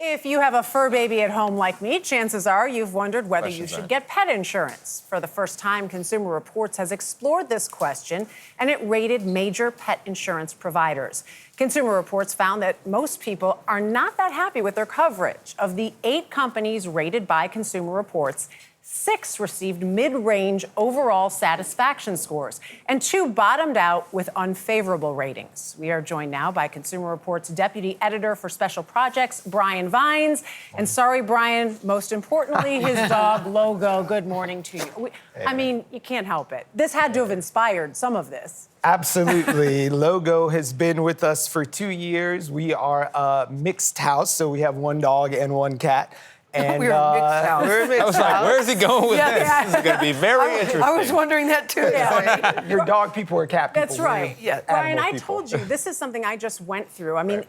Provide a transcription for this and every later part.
If you have a fur baby at home like me, chances are you've wondered whether you should get pet insurance. For the first time, Consumer Reports has explored this question, and it rated major pet insurance providers. Consumer Reports found that most people are not that happy with their coverage. Of the 8 companies rated by Consumer Reports, 6 received mid-range overall satisfaction scores, and 2 bottomed out with unfavorable ratings. We are joined now by Consumer Reports Deputy Editor for Special Projects, Brian Vines. And sorry, Brian, most importantly, his dog, Logo. Good morning to you. I mean, you can't help it. This had to have inspired some of this. Absolutely. Logo has been with us for 2 years. We are a mixed house, so we have 1 dog and 1 cat. And we're a mixed house. We're a mixed I was like, where is he going with this? Yeah. This is going to be very interesting. I was wondering that too. Yeah. Your dog people are cat people. That's right. Yeah. Brian, I people. told you, this is something I just went through. I mean,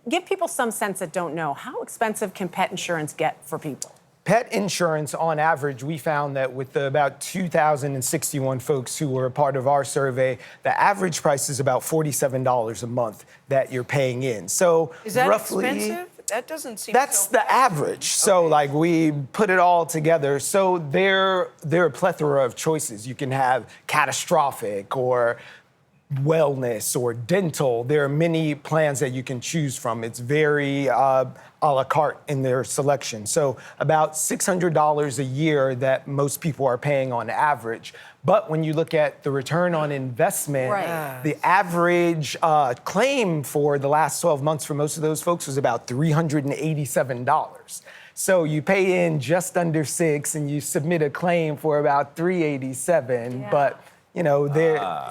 give people some sense that don't know. How expensive can pet insurance get for people? Pet insurance, on average, we found that with the about 2,061 folks who were a part of our survey, the average price is about $47 a month that you're paying in. So Is that roughly, expensive? That doesn't seem That's so the average. So, like, we put it all together. So there are a plethora of choices. You can have catastrophic or wellness or dental. There are many plans that you can choose from. It's very a la carte in their selection. So about $600 a year that most people are paying on average. But when you look at the return on investment, the average claim for the last 12 months for most of those folks was about $387. So you pay in just under $6 and you submit a claim for about $387. Yeah. But you know,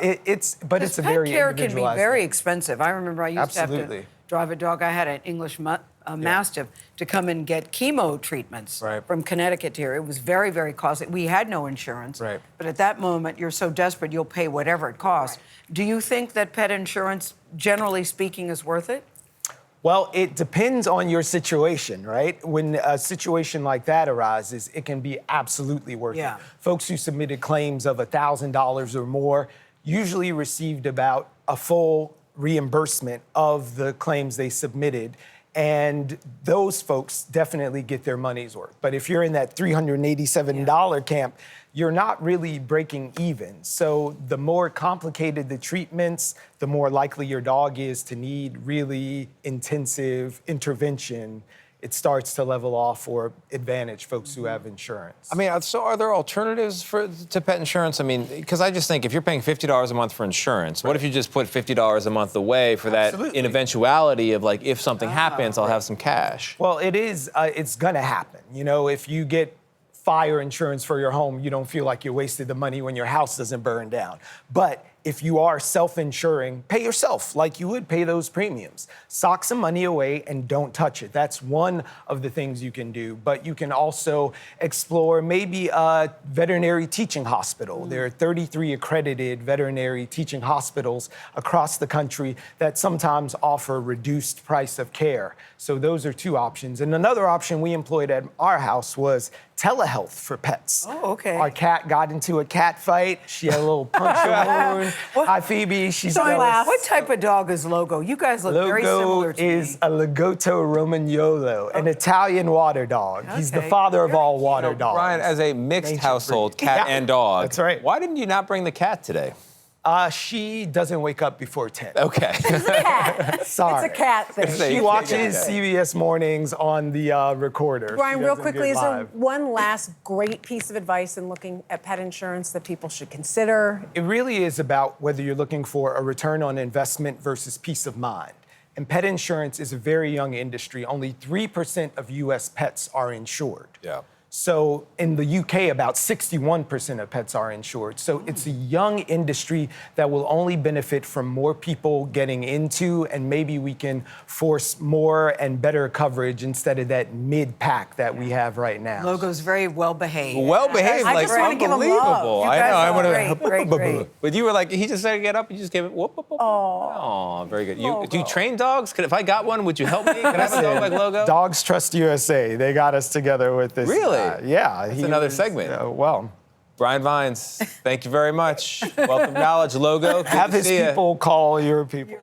it's a very care can be individualized very thing. expensive. I remember I used to have to Absolutely. drive a dog. I had an English Mastiff to come and get chemo treatments from Connecticut to here. It was very, very costly. We had no insurance. Right. But at that moment, you're so desperate, you'll pay whatever it costs. Do you think that pet insurance, generally speaking, is worth it? Well, it depends on your situation, right? When a situation like that arises, it can be absolutely worth it. Folks who submitted claims of $1,000 or more usually received about a full reimbursement of the claims they submitted. And those folks definitely get their money's worth. But if you're in that $387 camp, you're not really breaking even. So the more complicated the treatments, the more likely your dog is to need really intensive intervention. It starts to level off or advantage folks who have insurance. I mean, so are there alternatives to pet insurance? I mean, because I just think if you're paying $50 a month for insurance, what if you just put $50 a month away for that in eventuality of, like, if something happens, I'll have some cash? Well, it's gonna happen. You know, if you get fire insurance for your home, you don't feel like you wasted the money when your house doesn't burn down. But if you are self-insuring, pay yourself like you would pay those premiums. Sock some money away and don't touch it. That's one of the things you can do. But you can also explore maybe a veterinary teaching hospital. There are 33 accredited veterinary teaching hospitals across the country that sometimes offer reduced price of care. So those are 2 options. And another option we employed at our house was telehealth for pets. Oh, okay. Our cat got into a cat fight. She had a little puncture wound. Hi, Phoebe. She's jealous. What type of dog is Logo? You guys look very similar to me. Logo is a Lagotto Romagnolo, an Italian water dog. He's the father of all water dogs. Brian, as a mixed household, cat and dog, that's right. Why didn't you not bring the cat today? She doesn't wake up before 10. Okay. It's a cat. Sorry. It's a cat thing. She watches CBS Mornings on the recorder. Brian, She real doesn't quickly, get is there live. one last great piece of advice in looking at pet insurance that people should consider? It really is about whether you're looking for a return on investment versus peace of mind. And pet insurance is a very young industry. Only 3% of U.S. pets are insured. Yeah. So in the UK, about 61% of pets are insured. So it's a young industry that will only benefit from more people getting into, and maybe we can force more and better coverage instead of that mid-pack that we have right now. Logo's very well behaved. Well behaved, I like just wanna give him love. unbelievable. You I guys know. I are want to. great, great. But you were like, he just said get up. You just gave it. Whoop, whoop, whoop. Oh, very good. Do you train dogs? If I got one, would you help me? Could I have a dog like Logo? Dogs Trust USA. They got us together with this. Really? Yeah. That's another segment. Well, Brian Vines, thank you very much. Wealth of knowledge, Logo. Good have to his see ya. people call your people.